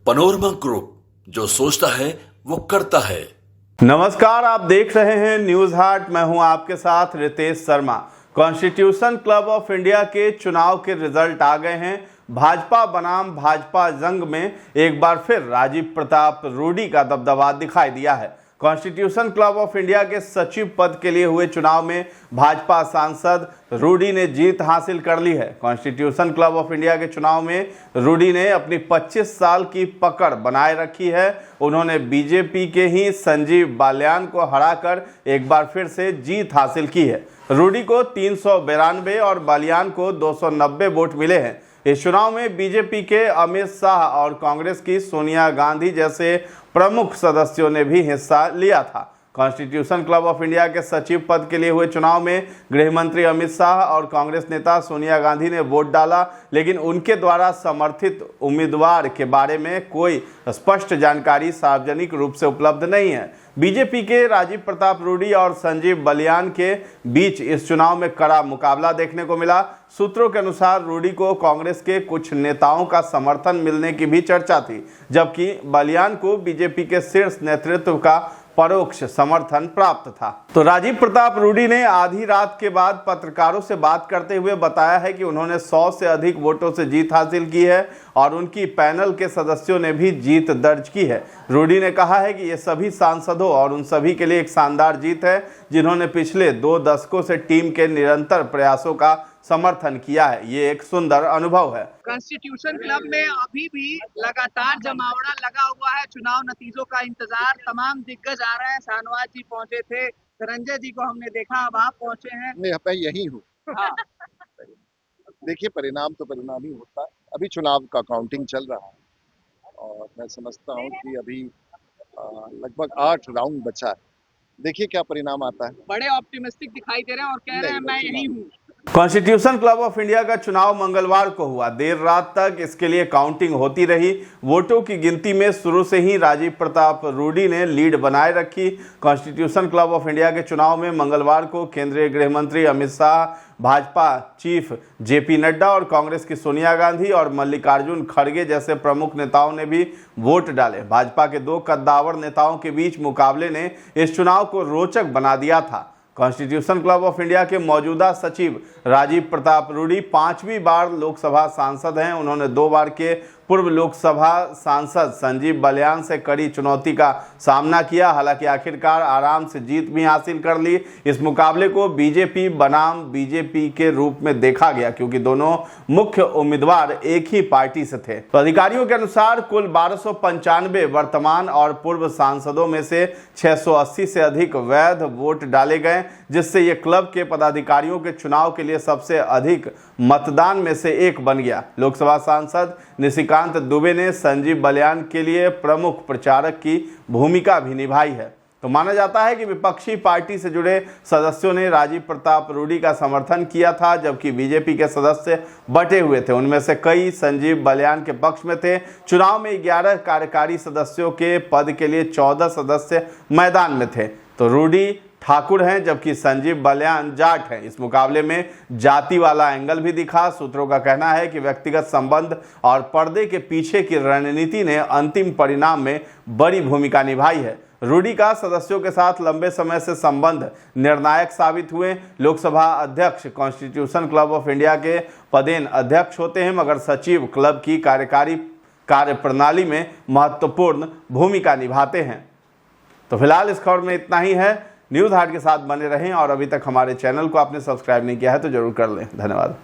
Panorama group, जो सोचता है वो करता है। नमस्कार, आप देख रहे हैं न्यूज हाट। मैं हूं आपके साथ Ritesh Sharma. Constitution club of India के चुनाव के रिजल्ट आ गए हैं। भाजपा बनाम भाजपा जंग में एक बार फिर राजीव प्रताप रूडी का दबदबा दिखाई दिया है। कॉन्स्टिट्यूशन क्लब ऑफ इंडिया के सचिव पद के लिए हुए चुनाव में भाजपा सांसद रूडी ने जीत हासिल कर ली है। कॉन्स्टिट्यूशन क्लब ऑफ इंडिया के चुनाव में रूडी ने अपनी 25 साल की पकड़ बनाए रखी है। उन्होंने बीजेपी के ही संजीव बालियान को हराकर एक बार फिर से जीत हासिल की है। रूडी को 392 और बालियान को 290 वोट मिले हैं। इस चुनाव में बीजेपी के अमित शाह और कांग्रेस की सोनिया गांधी जैसे प्रमुख सदस्यों ने भी हिस्सा लिया था। कॉन्स्टिट्यूशन क्लब ऑफ इंडिया के सचिव पद के लिए हुए चुनाव में गृह मंत्री अमित शाह और कांग्रेस नेता सोनिया गांधी ने वोट डाला, लेकिन उनके द्वारा समर्थित उम्मीदवार के बारे में कोई स्पष्ट जानकारी सार्वजनिक रूप से उपलब्ध नहीं है। बीजेपी के राजीव प्रताप रूडी और संजीव बालियान के बीच इस चुनाव में कड़ा मुकाबला देखने को मिला। सूत्रों के अनुसार रूडी को कांग्रेस के कुछ नेताओं का समर्थन मिलने की भी चर्चा थी, जबकि बालियान को बीजेपी के शीर्ष नेतृत्व का परोक्ष समर्थन प्राप्त था। तो राजीव प्रताप रूडी ने आधी रात के बाद पत्रकारों से बात करते हुए बताया है कि उन्होंने 100 से अधिक वोटों से जीत हासिल की है और उनकी पैनल के सदस्यों ने भी जीत दर्ज की है। रूडी ने कहा है कि ये सभी सांसदों और उन सभी के लिए एक शानदार जीत है जिन्होंने पिछले 2 दशकों से टीम के निरंतर प्रयासों का समर्थन किया है। ये एक सुंदर अनुभव है। कॉन्स्टिट्यूशन क्लब में अभी भी लगातार जमावड़ा लगा हुआ है। चुनाव नतीजों का इंतजार तमाम दिग्गज आ रहे हैं। शाहनवाज जी पहुंचे थे, धनंजय जी को हमने देखा, अब आप पहुंचे हैं। मैं यही हूँ। हाँ। देखिए, परिणाम तो परिणाम ही होता है। अभी चुनाव का काउंटिंग चल रहा है और मैं समझता हूँ कि अभी लगभग 8 राउंड बचा है। देखिए क्या परिणाम आता है। बड़े ऑप्टिमिस्टिक दिखाई दे रहे हैं और कह रहे हैं मैं यही हूँ। कॉन्स्टिट्यूशन क्लब ऑफ इंडिया का चुनाव मंगलवार को हुआ। देर रात तक इसके लिए काउंटिंग होती रही। वोटों की गिनती में शुरू से ही राजीव प्रताप रूडी ने लीड बनाए रखी। कॉन्स्टिट्यूशन क्लब ऑफ इंडिया के चुनाव में मंगलवार को केंद्रीय गृह मंत्री अमित शाह, भाजपा चीफ जेपी नड्डा और कांग्रेस की सोनिया गांधी और मल्लिकार्जुन खड़गे जैसे प्रमुख नेताओं ने भी वोट डाले। भाजपा के 2 कद्दावर नेताओं के बीच मुकाबले ने इस चुनाव को रोचक बना दिया था। कॉन्स्टिट्यूशन क्लब ऑफ इंडिया के मौजूदा सचिव राजीव प्रताप रूडी 5वीं बार लोकसभा सांसद हैं। उन्होंने 2 बार के पूर्व लोकसभा सांसद संजीव बालियान से कड़ी चुनौती का सामना किया। हालांकि आखिरकार आराम से जीत भी हासिल कर ली। इस मुकाबले को बीजेपी बनाम बीजेपी के रूप में देखा गया, क्योंकि दोनों मुख्य उम्मीदवार एक ही पार्टी से थे। तो अधिकारियों के अनुसार कुल 1295 वर्तमान और पूर्व सांसदों में से 680 से अधिक वैध वोट डाले गए, जिससे ये क्लब के पदाधिकारियों के चुनाव के लिए सबसे अधिक मतदान में से एक बन गया। लोकसभा सांसद निशिकांत दुबे ने संजीव बालियान के लिए प्रमुख प्रचारक की भूमिका भी निभाई है। तो माना जाता है कि विपक्षी पार्टी से जुड़े सदस्यों ने राजीव प्रताप रूडी का समर्थन किया था, जबकि बीजेपी के सदस्य बटे हुए थे। उनमें से कई संजीव बालियान के पक्ष में थे। चुनाव में 11 कार्यकारी सदस्यों के पद के लिए 14 सदस्य मैदान में थे। तो रूडी ठाकुर हैं, जबकि संजीव बालियान जाट हैं। इस मुकाबले में जाति वाला एंगल भी दिखा। सूत्रों का कहना है कि व्यक्तिगत संबंध और पर्दे के पीछे की रणनीति ने अंतिम परिणाम में बड़ी भूमिका निभाई है। रूडी का सदस्यों के साथ लंबे समय से संबंध निर्णायक साबित हुए। लोकसभा अध्यक्ष कॉन्स्टिट्यूशन क्लब ऑफ इंडिया के पदेन अध्यक्ष होते हैं, मगर सचिव क्लब की कार्यकारी कार्यप्रणाली में महत्वपूर्ण भूमिका निभाते हैं। तो फिलहाल इस खबर में इतना ही है। न्यूज हाट के साथ बने रहें और अभी तक हमारे चैनल को आपने सब्सक्राइब नहीं किया है तो जरूर कर लें। धन्यवाद।